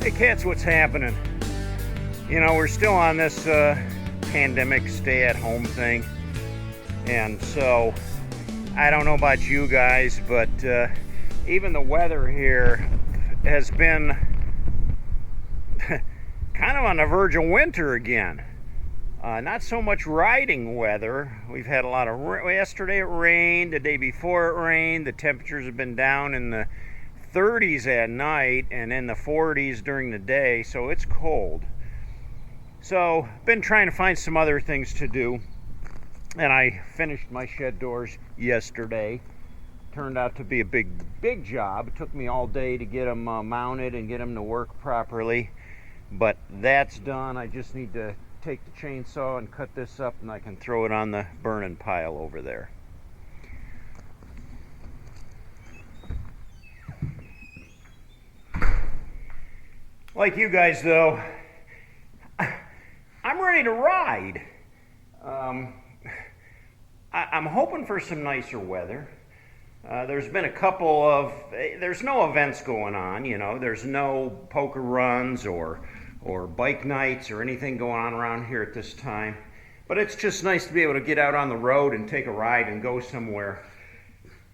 Hey cats, what's happening? You know, we're still on this pandemic stay-at-home thing, and so I don't know about you guys, but even the weather here has been kind of on the verge of winter again. Not so much riding weather. We've had a lot of yesterday it rained, the day before it rained. The temperatures have been down in the 30s at night and in the 40s during the day, so it's cold. So been trying to find some other things to do, and I finished my shed doors yesterday. Turned out to be a big job. It took me all day to get them mounted and get them to work properly, but that's done. I just need to take the chainsaw and cut this up, and I can throw it on the burning pile over there. Like you guys, though, I'm ready to ride. I'm hoping for some nicer weather. There's been a couple of, there's no events going on, you know, there's no poker runs or bike nights or anything going on around here at this time. But it's just nice to be able to get out on the road and take a ride and go somewhere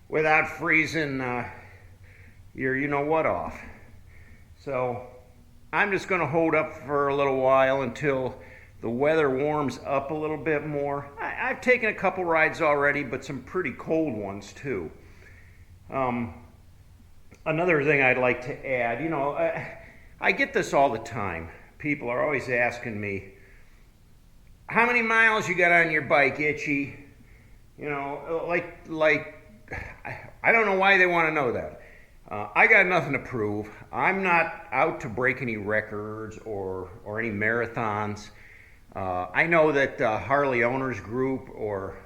without freezing your you-know-what off. So I'm just going to hold up for a little while until the weather warms up a little bit more. I've taken a couple rides already, but some pretty cold ones too. Another thing I'd like to add, you know, I get this all the time. People are always asking me, how many miles you got on your bike, Itchy? You know, like I don't know why they want to know that. I got nothing to prove. I'm not out to break any records or any marathons. I know that Harley Owners Group, or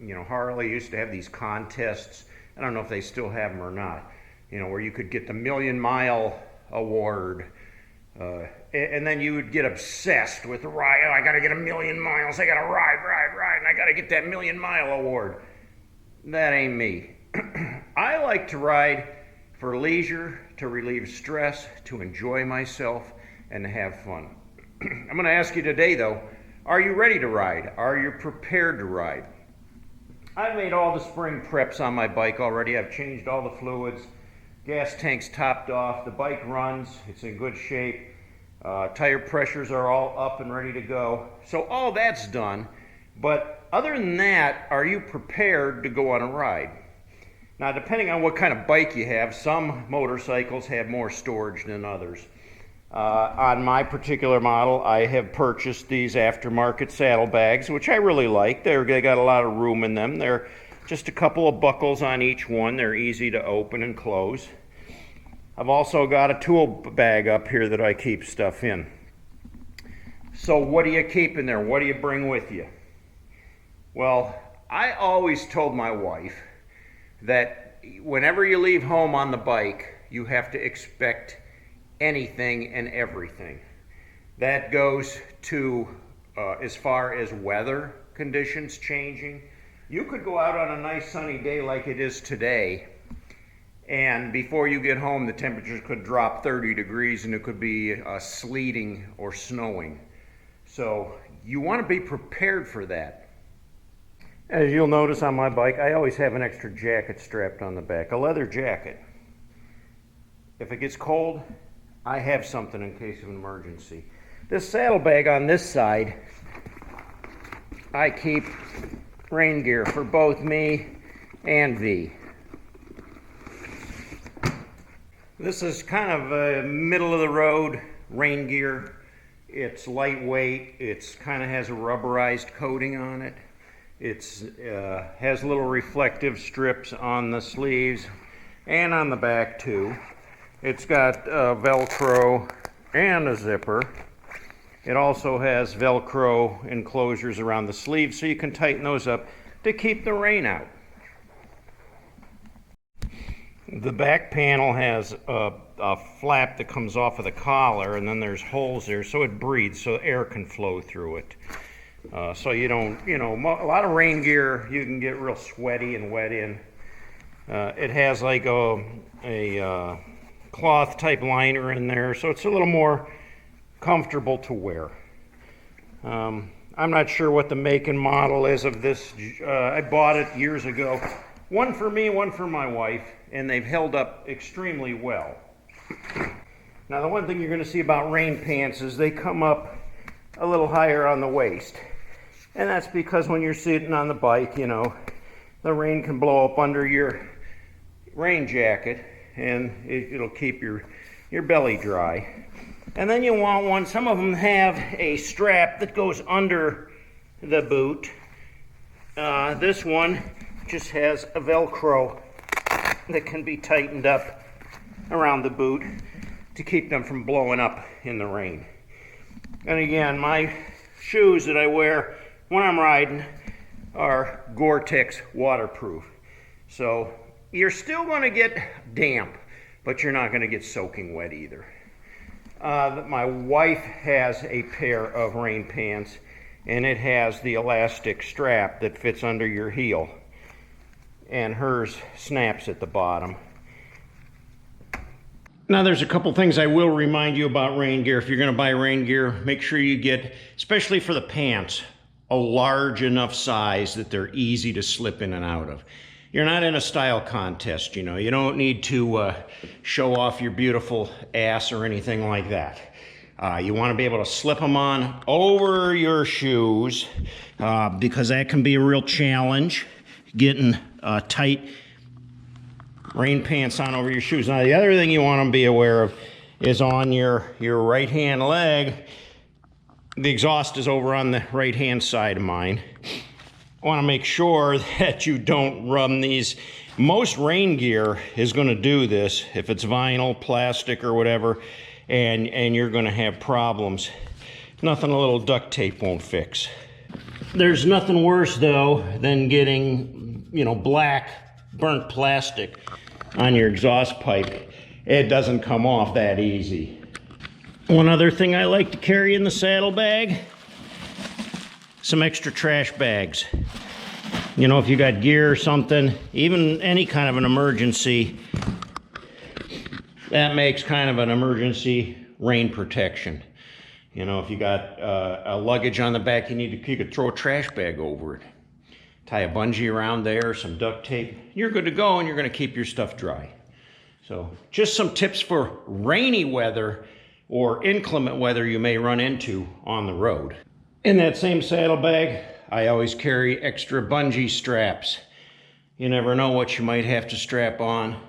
you know, Harley used to have these contests. I don't know if they still have them or not. You know, where you could get the million-mile award, and then you would get obsessed with the ride. Oh, I got to get 1,000,000 miles. I got to ride, and I got to get that 1,000,000-mile award. That ain't me. I like to ride for leisure, to relieve stress, to enjoy myself, and to have fun. I'm going to ask you today, though, are you ready to ride? Are you prepared to ride? I've made all the spring preps on my bike already. I've changed all the fluids. Gas tank's topped off. The bike runs. It's in good shape. Tire pressures are all up and ready to go. So all that's done. But other than that, are you prepared to go on a ride? Now, depending on what kind of bike you have, some motorcycles have more storage than others. On my particular model, I have purchased these aftermarket saddlebags, which I really like. They got a lot of room in them. They're just a couple of buckles on each one. They're easy to open and close. I've also got a tool bag up here that I keep stuff in. So what do you keep in there? What do you bring with you? Well, I always told my wife that whenever you leave home on the bike, you have to expect anything and everything. That goes to as far as weather conditions changing. You could go out on a nice sunny day like it is today, and before you get home the temperatures could drop 30 degrees and it could be sleeting or snowing. So you want to be prepared for that. As you'll notice on my bike, I always have an extra jacket strapped on the back, a leather jacket. If it gets cold, I have something in case of an emergency. This saddlebag on this side, I keep rain gear for both me and V. This is kind of a middle of the road rain gear. It's lightweight. It's kind of has a rubberized coating on it. It's has little reflective strips on the sleeves and on the back too. It's got Velcro and a zipper. It also has Velcro enclosures around the sleeves so you can tighten those up to keep the rain out. The back panel has a flap that comes off of the collar, and then there's holes there so it breathes, so air can flow through it. So you don't, you know, a lot of rain gear you can get real sweaty and wet in. It has like a cloth type liner in there, so it's a little more comfortable to wear. I'm not sure what the make and model is of this. I bought it years ago. One for me, one for my wife, and they've held up extremely well. Now, the one thing you're going to see about rain pants is they come up a little higher on the waist. And that's because when you're sitting on the bike, you know, the rain can blow up under your rain jacket, and it'll keep your belly dry. And then you want one, some of them have a strap that goes under the boot. This one just has a Velcro that can be tightened up around the boot to keep them from blowing up in the rain. And again, my shoes that I wear when I'm riding are Gore-Tex waterproof. So you're still going to get damp, but you're not going to get soaking wet either. My wife has a pair of rain pants, and it has the elastic strap that fits under your heel, and hers snaps at the bottom. Now, there's a couple things I will remind you about rain gear. If you're going to buy rain gear, make sure you get, especially for the pants, a large enough size that they're easy to slip in and out of. You're not in a style contest, you know. You don't need to show off your beautiful ass or anything like that. You want to be able to slip them on over your shoes because that can be a real challenge, getting tight rain pants on over your shoes. Now, the other thing you want to be aware of is on your right hand leg. The exhaust is over on the right hand side of mine. I want to make sure that you don't run these. Most rain gear is going to do this if it's vinyl, plastic, or whatever, and you're going to have problems. Nothing a little duct tape won't fix. There's nothing worse, though, than getting, you know, black burnt plastic on your exhaust pipe. It doesn't come off that easy. One other thing I like to carry in the saddlebag, some extra trash bags. You know, if you got gear or something, even any kind of an emergency, that makes kind of an emergency rain protection. You know, if you got a luggage on the back, you could throw a trash bag over it. Tie a bungee around there, some duct tape. You're good to go, and you're going to keep your stuff dry. So just some tips for rainy weather or inclement weather you may run into on the road. In that same saddlebag, I always carry extra bungee straps. You never know what you might have to strap on,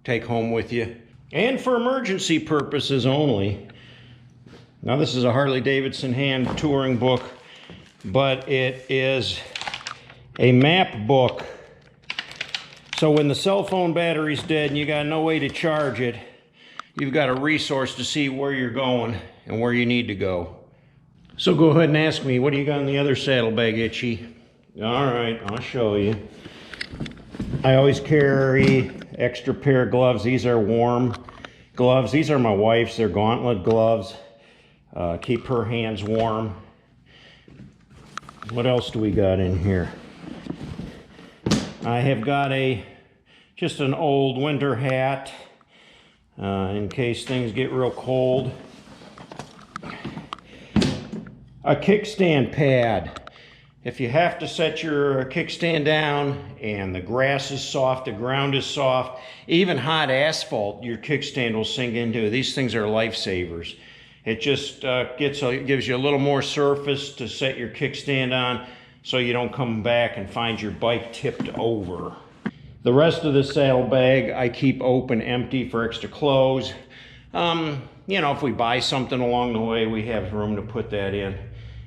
take home with you, and for emergency purposes only. Now, this is a Harley-Davidson hand touring book, but it is a map book. So when the cell phone battery's dead and you got no way to charge it, you've got a resource to see where you're going and where you need to go. So go ahead and ask me, what do you got in the other saddlebag, Itchy? All right, I'll show you. I always carry extra pair of gloves. These are warm gloves. These are my wife's. They're gauntlet gloves. Keep her hands warm. What else do we got in here? I have got just an old winter hat in case things get real cold. A kickstand pad. If you have to set your kickstand down and the grass is soft, the ground is soft, even hot asphalt, your kickstand will sink into. These things are lifesavers. It just gives you a little more surface to set your kickstand on so you don't come back and find your bike tipped over. The rest of the saddlebag I keep open, empty for extra clothes. You know, if we buy something along the way, we have room to put that in.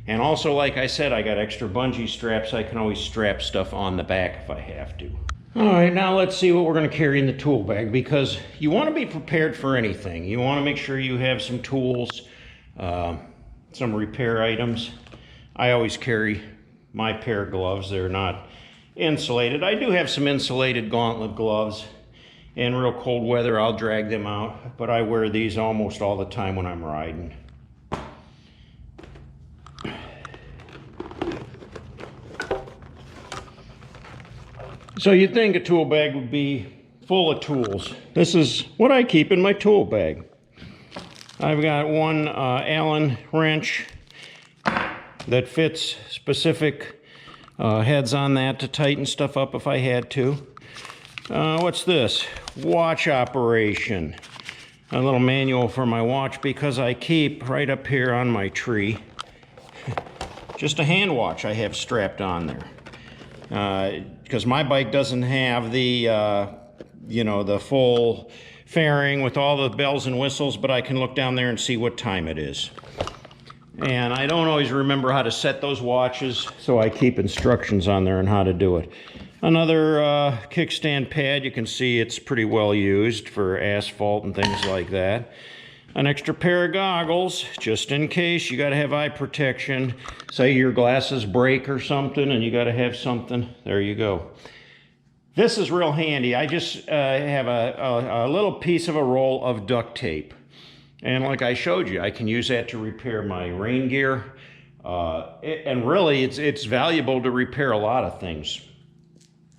And also, like I said, I got extra bungee straps. I can always strap stuff on the back if I have to. All right, now let's see what we're going to carry in the tool bag, because you want to be prepared for anything. You want to make sure you have some tools, some repair items. I always carry my pair of gloves. They're not insulated. I do have some insulated gauntlet gloves. In real cold weather, I'll drag them out, but I wear these almost all the time when I'm riding. So you'd think a tool bag would be full of tools. This is what I keep in my tool bag. I've got one Allen wrench that fits specific heads on that to tighten stuff up if I had to. What's this? Watch operation. A little manual for my watch, because I keep right up here on my tree just a hand watch I have strapped on there. Because my bike doesn't have the, you know, the full fairing with all the bells and whistles, but I can look down there and see what time it is. And I don't always remember how to set those watches, so I keep instructions on there on how to do it. Another kickstand pad. You can see it's pretty well used for asphalt and things like that. An extra pair of goggles, just in case. You got to have eye protection. Say your glasses break or something and you got to have something. There you go. This is real handy. I just have a little piece of a roll of duct tape. And like I showed you, I can use that to repair my rain gear. And really, it's valuable to repair a lot of things.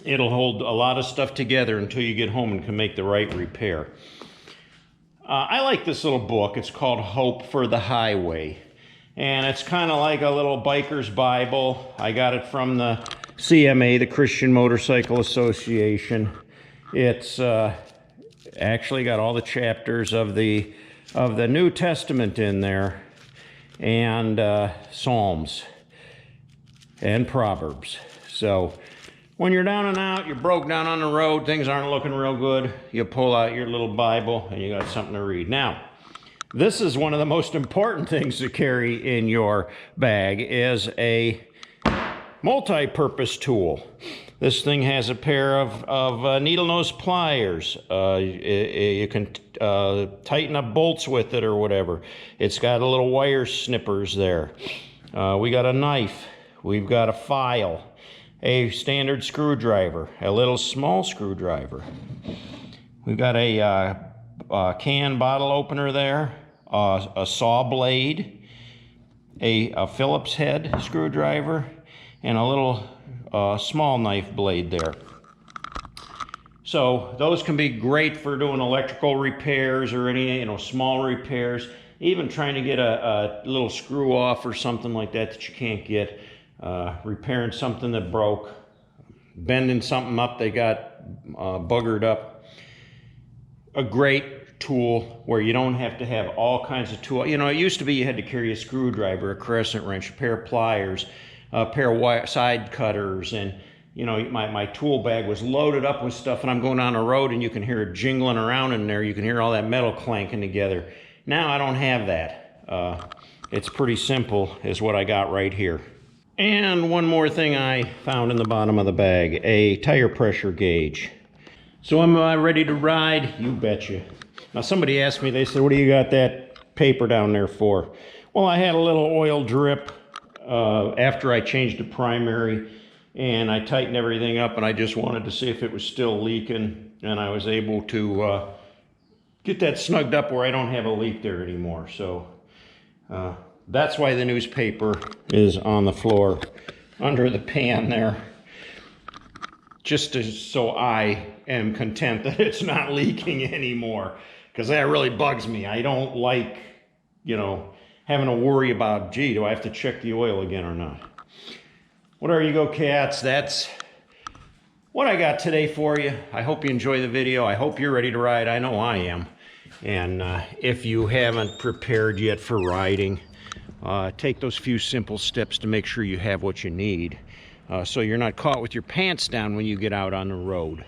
It'll hold a lot of stuff together until you get home and can make the right repair. I like this little book. It's called Hope for the Highway. And it's kind of like a little biker's Bible. I got it from the CMA, the Christian Motorcycle Association. It's actually got all the chapters of the New Testament in there, and Psalms and Proverbs. So when you're down and out, you're broke down on the road, things aren't looking real good, you pull out your little Bible and you got something to read. Now, this is one of the most important things to carry in your bag, is a multi-purpose tool. This thing has a pair of needle nose pliers. You can tighten up bolts with it or whatever. It's got a little wire snippers there. We got a knife. We've got a file, a standard screwdriver, a little small screwdriver. We've got a can bottle opener there, a saw blade, a Phillips head screwdriver, and a little small knife blade there. So those can be great for doing electrical repairs or any, you know, small repairs, even trying to get a little screw off or something like that that you can't get, repairing something that broke, bending something up they got buggered up. A great tool where you don't have to have all kinds of tools. You know, it used to be you had to carry a screwdriver, a crescent wrench, a pair of pliers, a pair of side cutters, and you know, my tool bag was loaded up with stuff, and I'm going down the road and you can hear it jingling around in there. You can hear all that metal clanking together. Now I don't have that. It's pretty simple, is what I got right here. And one more thing I found in the bottom of the bag, a tire pressure gauge. So am I ready to ride? You betcha. Now somebody asked me, they said, what do you got that paper down there for? Well, I had a little oil drip after I changed the primary, and I tightened everything up, and I just wanted to see if it was still leaking, and I was able to get that snugged up where I don't have a leak there anymore. So that's why the newspaper is on the floor under the pan there, just so I am content that it's not leaking anymore, because that really bugs me. I don't like, you know, having to worry about, gee, do I have to check the oil again or not? Well, there you go, cats. That's what I got today for you. I hope you enjoy the video. I hope you're ready to ride. I know I am. And if you haven't prepared yet for riding, take those few simple steps to make sure you have what you need, so you're not caught with your pants down when you get out on the road.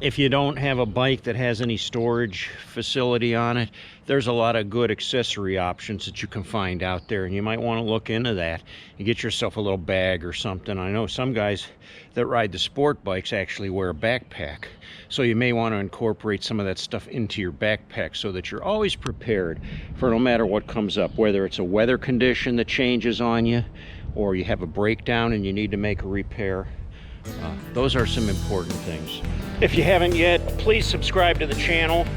If you don't have a bike that has any storage facility on it, there's a lot of good accessory options that you can find out there, and you might want to look into that. You get yourself a little bag or something. I know some guys that ride the sport bikes actually wear a backpack, so you may want to incorporate some of that stuff into your backpack so that you're always prepared for no matter what comes up, whether it's a weather condition that changes on you, or you have a breakdown and you need to make a repair. Those are some important things. If you haven't yet, please subscribe to the channel.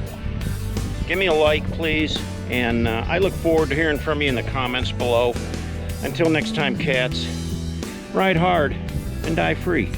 Give me a like, please. And I look forward to hearing from you in the comments below. Until next time, cats, ride hard and die free.